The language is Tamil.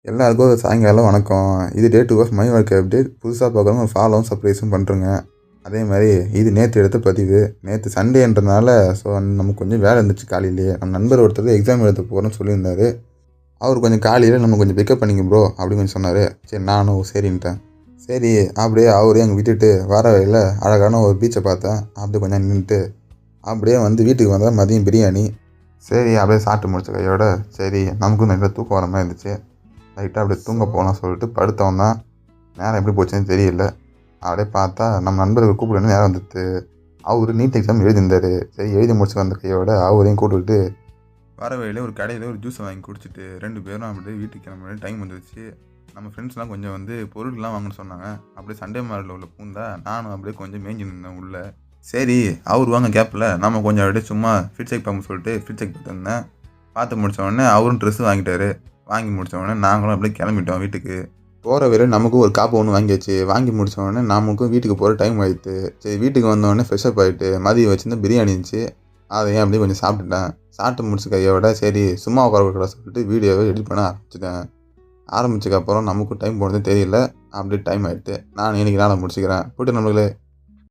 எல்லாருக்கும் ஒரு சாயங்காலம் வணக்கம். இது டே டூ ஆஃப் மை வாழ்க்கை அப்டேட். புதுசா பார்க்குறவங்க ஃபாலோவும், சப்ஸ்கிரைபும் பண்ணுறேங்க. அதே மாரி இது நேத்து எடுத்த பதிவு. நேத்து சண்டேன்றனால நமக்கு கொஞ்சம் வேலை இருந்துச்சு காலையிலேயே. நம்ம நண்பர் ஒருத்தர் எக்ஸாம் எழுத போறேன்னு சொல்லியிருந்தாரு. அவரு கொஞ்சம் காலையில நம்ம கொஞ்சம் பிக்கப் பண்ணிக்க ப்ரோ அப்படின்னு கொஞ்சம் சொன்னாரு. சரி நானும் சரின்ட்டேன். சரி அப்படியே அவரையும் அங்கே விட்டுட்டு வர வழியில அழகான ஒரு பீச்சை பார்த்தேன். அப்படியே கொஞ்சம் நின்னுட்டு அப்படியே வந்து வீட்டுக்கு வந்தா மதியம் பிரியாணி. சரி அப்படியே சாப்பிட்டு முடிச்ச கையோட சரி நமக்கும் நல்லா தூக்கம் வர மாதிரி இருந்துச்சு. லைட்டாக அப்படியே தூங்க போகலாம்னு சொல்லிட்டு படுத்தவன் தான். நேரம் எப்படி போச்சுன்னு தெரியல. அப்படியே பார்த்தா நம்ம நண்பர்கள் கூப்பிடணும் நேரம் வந்துடுது. அவர் நீட் எக்ஸாம் எழுதியிருந்தார். சரி எழுதி முடிச்சு வந்த கையோட அவரையும் கூப்பிட்டுக்கிட்டு வர வழியில் ஒரு கடையில் ஒரு ஜூஸை வாங்கி குடிச்சிட்டு 2 பேரும் அப்படியே வீட்டுக்கு கிளம்புற டைம் வந்துருச்சு. நம்ம ஃப்ரெண்ட்ஸ்லாம் கொஞ்சம் வந்து பொருள்லாம் வாங்கன்னு சொன்னாங்க. அப்படியே சண்டே மார்க்கெட்டில் உள்ள பூந்தா நானும் அப்படியே கொஞ்சம் மேய்ஞ்சி நின்றேன் உள்ள. சரி அவர் வாங்க கேப்பில் நம்ம கொஞ்சம் அப்படியே சும்மா ஃபிட் செக் பார்க்க சொல்லிட்டு ஃபிட் செக் பார்த்துருந்தேன். பார்த்து முடித்த உடனே அவரும் ட்ரெஸ்ஸு வாங்கிட்டாரு. வாங்கி முடித்த உடனே நாங்களும் அப்படியே கிளம்பிட்டோம் வீட்டுக்கு. போகிற வரையும் நமக்கும் ஒரு காப்பு ஒன்று வாங்கியாச்சு. வாங்கி முடித்த உடனே நமக்கும் வீட்டுக்கு போகிற டைம் ஆகிடுது. சரி வீட்டுக்கு வந்தோடனே ஃப்ரெஷ்அப் ஆகிட்டு மதியம் வச்சுருந்து பிரியாணி இருந்துச்சு. அதையும் அப்படியே கொஞ்சம் சாப்பிட்டுட்டேன். சாப்பிட்டு முடிச்ச கையோட சரி சும்மா உட்கார சொல்லிட்டு வீடியோவை எடிட் பண்ண ஆரம்பிச்சிட்டேன். ஆரம்பிச்சதுக்கப்புறம் நமக்கும் டைம் போனதே தெரியல. அப்படியே டைம் ஆகிட்டு நான் இன்றைக்கி நாளை முடிச்சுக்கிறேன். போய்ட்டு நம்மளே